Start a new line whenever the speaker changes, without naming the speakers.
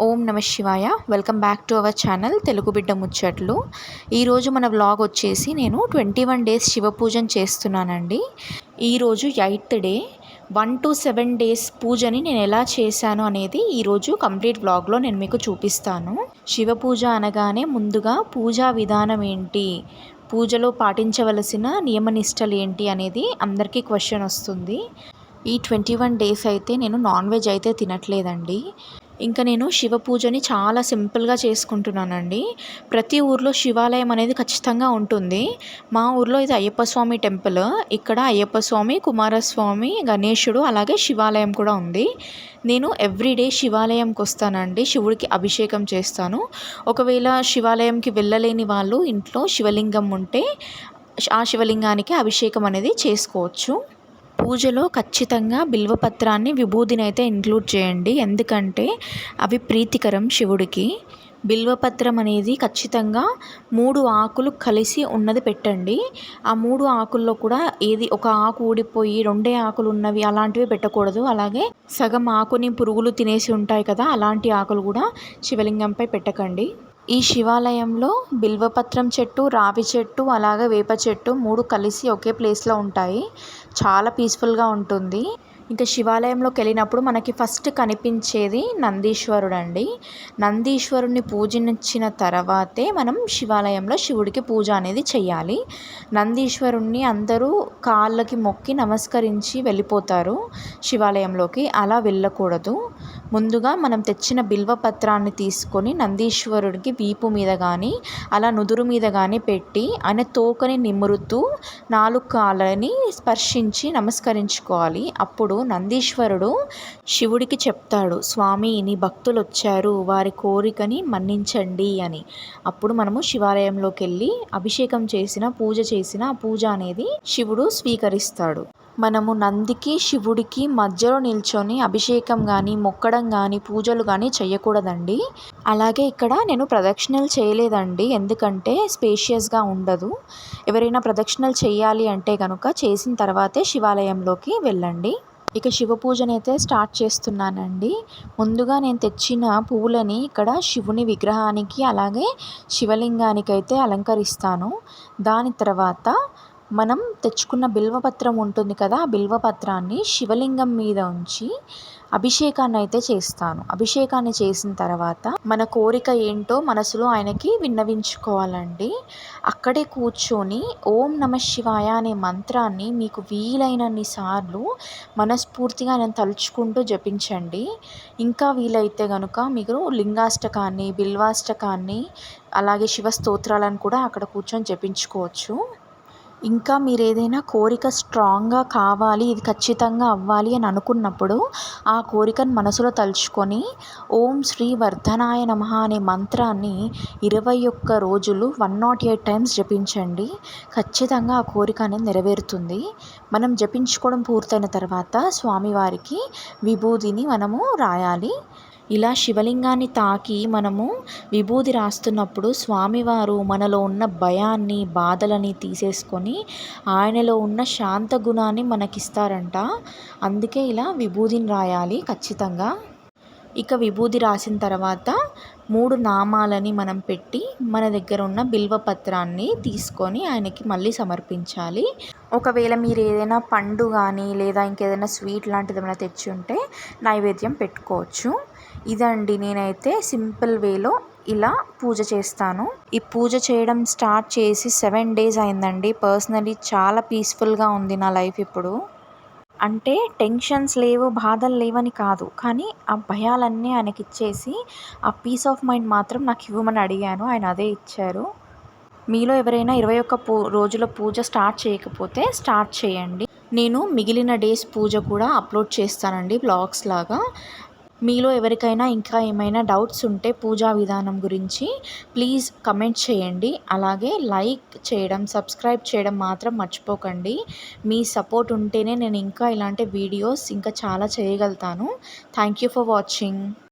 ఓం నమ శివాయ. Welcome back to our channel Telugu బిడ్డ ముచ్చట్లు. ఈరోజు మన వ్లాగ్ వచ్చేసి నేను 21 డేస్ శివ పూజను చేస్తున్నానండి. ఈరోజు 8th డే. 1 to 7 డేస్ పూజని నేను ఎలా చేశాను అనేది ఈరోజు కంప్లీట్ వ్లాగ్లో నేను మీకు చూపిస్తాను. శివ పూజ అనగానే ముందుగా పూజా విధానం ఏంటి, పూజలో పాటించవలసిన నియమనిష్టలు ఏంటి అనేది అందరికీ క్వశ్చన్ వస్తుంది. ఈ 21 డేస్ అయితే నేను నాన్ వెజ్ అయితే తినట్లేదండి. ఇంకా నేను శివ పూజని చాలా సింపుల్గా చేసుకుంటున్నానండి. ప్రతి ఊర్లో శివాలయం అనేది ఖచ్చితంగా ఉంటుంది. మా ఊర్లో ఇది అయ్యప్ప స్వామి టెంపుల్. ఇక్కడ అయ్యప్ప స్వామి, కుమారస్వామి, గణేశుడు అలాగే శివాలయం కూడా ఉంది. నేను ఎవ్రీడే శివాలయంకి వస్తానండి. శివుడికి అభిషేకం చేస్తాను. ఒకవేళ శివాలయంకి వెళ్ళలేని వాళ్ళు ఇంట్లో శివలింగం ఉంటే ఆ శివలింగానికి అభిషేకం అనేది చేసుకోవచ్చు. పూజలో ఖచ్చితంగా బిల్వపత్రాన్ని, విభూదిని అయితే ఇంక్లూడ్ చేయండి. ఎందుకంటే అవి ప్రీతికరం శివుడికి. బిల్వపత్రం అనేది ఖచ్చితంగా 3 ఆకులు కలిసి ఉన్నది పెట్టండి. ఆ 3 ఆకుల్లో కూడా ఏది ఒక ఆకు ఊడిపోయి 2 ఆకులు ఉన్నవి అలాంటివి పెట్టకూడదు. అలాగే సగం ఆకుని పురుగులు తినేసి ఉంటాయి కదా, అలాంటి ఆకులు కూడా శివలింగంపై పెట్టకండి. ఈ శివాలయంలో బిల్వపత్రం చెట్టు, రావి చెట్టు అలాగే వేప చెట్టు 3 కలిసి ఒకే ప్లేస్లో ఉంటాయి. చాలా పీస్ఫుల్గా ఉంటుంది. ఇంకా శివాలయంలోకి వెళ్ళినప్పుడు మనకి ఫస్ట్ కనిపించేది నందీశ్వరుడు అండి. నందీశ్వరుడిని పూజించిన తర్వాతే మనం శివాలయంలో శివుడికి పూజ అనేది చెయ్యాలి. నందీశ్వరుణ్ణి అందరూ కాళ్ళకి మొక్కి నమస్కరించి వెళ్ళిపోతారు శివాలయంలోకి. అలా వెళ్ళకూడదు. ముందుగా మనం తెచ్చిన బిల్వపత్రాన్ని తీసుకొని నందీశ్వరుడికి వీపు మీద కానీ అలా నుదురు మీద కానీ పెట్టి ఆయన తోకని నిమురుతూ 4 కాళ్ళని స్పర్శించి నమస్కరించుకోవాలి. అప్పుడు నందీశ్వరుడు శివుడికి చెప్తాడు, స్వామి నీ భక్తులు వచ్చారు, వారి కోరికని మన్నించండి అని. అప్పుడు మనము శివాలయంలోకి వెళ్ళి అభిషేకం చేసిన, పూజ చేసిన ఆ పూజ అనేది శివుడు స్వీకరిస్తాడు. మనము నందికి శివుడికి మధ్యలో నిల్చొని అభిషేకం కానీ, మొక్కడం కానీ, పూజలు కానీ చేయకూడదండి. అలాగే ఇక్కడ నేను ప్రదక్షిణలు చేయలేదండి, ఎందుకంటే స్పేషియస్గా ఉండదు. ఎవరైనా ప్రదక్షిణలు చేయాలి అంటే కనుక చేసిన తర్వాతే శివాలయంలోకి వెళ్ళండి. ఇక శివ పూజనైతే స్టార్ట్ చేస్తున్నానండి. ముందుగా నేను తెచ్చిన పువ్వులని ఇక్కడ శివుని విగ్రహానికి అలాగే శివలింగానికి అయితే అలంకరిస్తాను. దాని తర్వాత మనం తెచ్చుకున్న బిల్వపత్రం ఉంటుంది కదా, ఆ బిల్వపత్రాన్ని శివలింగం మీద ఉంచి అభిషేకాన్ని అయితే చేస్తాను. అభిషేకాన్ని చేసిన తర్వాత మన కోరిక ఏంటో మనసులో ఆయనకి విన్నవించుకోవాలండి. అక్కడే కూర్చొని ఓం నమ శివాయ అనే మంత్రాన్ని మీకు వీలైనన్ని సార్లు మనస్ఫూర్తిగా నేను తలుచుకుంటూ జపించండి. ఇంకా వీలైతే కనుక మీరు లింగాష్టకాన్ని, బిల్వాష్టకాన్ని అలాగే శివ స్తోత్రాలను కూడా అక్కడ కూర్చొని జపించుకోవచ్చు. ఇంకా మీరు ఏదైనా కోరిక స్ట్రాంగ్గా కావాలి, ఇది ఖచ్చితంగా అవ్వాలి అని అనుకున్నప్పుడు ఆ కోరికను మనసులో తలుచుకొని ఓం శ్రీ వర్ధనాయ నమః అనే మంత్రాన్ని 21 రోజులు 108 టైమ్స్ జపించండి. ఖచ్చితంగా ఆ కోరిక అనేది నెరవేరుతుంది. మనం జపించుకోవడం పూర్తయిన తర్వాత స్వామివారికి విభూదిని మనము రాయాలి. ఇలా శివలింగాన్ని తాకి మనము విభూది రాస్తున్నప్పుడు స్వామివారు మనలో ఉన్న భయాన్ని, బాధలని తీసేసుకొని ఆయనలో ఉన్న శాంత గుణాన్ని మనకిస్తారంట. అందుకే ఇలా విభూదిని రాయాలి ఖచ్చితంగా. ఇక విభూది రాసిన తర్వాత 3 నామాలని మనం పెట్టి మన దగ్గర ఉన్న బిల్వపత్రాన్ని తీసుకొని ఆయనకి మళ్ళీ సమర్పించాలి. ఒకవేళ మీరు ఏదైనా పండు కానీ లేదా ఇంకేదైనా స్వీట్ లాంటిది ఏమైనా తెచ్చి ఉంటే నైవేద్యం పెట్టుకోవచ్చు. ఇదండి, నేనైతే సింపుల్ వేలో ఇలా పూజ చేస్తాను. ఈ పూజ చేయడం స్టార్ట్ చేసి 7 డేస్ అయిందండి. పర్సనలీ చాలా పీస్ఫుల్గా ఉంది నా లైఫ్ ఇప్పుడు. అంటే టెన్షన్స్ లేవు, బాధలు లేవని కాదు, కానీ ఆ భయాలన్నీ ఆయనకి ఇచ్చేసి ఆ పీస్ ఆఫ్ మైండ్ మాత్రం నాకు ఇవ్వమని అడిగాను. ఆయన అదే ఇచ్చారు. మీలో ఎవరైనా 21 రోజుల పూజ స్టార్ట్ చేయకపోతే స్టార్ట్ చేయండి. నేను మిగిలిన డేస్ పూజ కూడా అప్లోడ్ చేస్తానండి వ్లాగ్స్ లాగా. మీలో ఎవరికైనా ఇంకా ఏమైనా డౌట్స్ ఉంటే పూజా విధానం గురించి ప్లీజ్ కమెంట్ చేయండి. అలాగే లైక్ చేయడం, సబ్స్క్రైబ్ చేయడం మాత్రం మర్చిపోకండి. మీ సపోర్ట్ ఉంటేనే నేను ఇంకా ఇలాంటి వీడియోస్ ఇంకా చాలా చేయగలుగుతాను. Thank you for watching.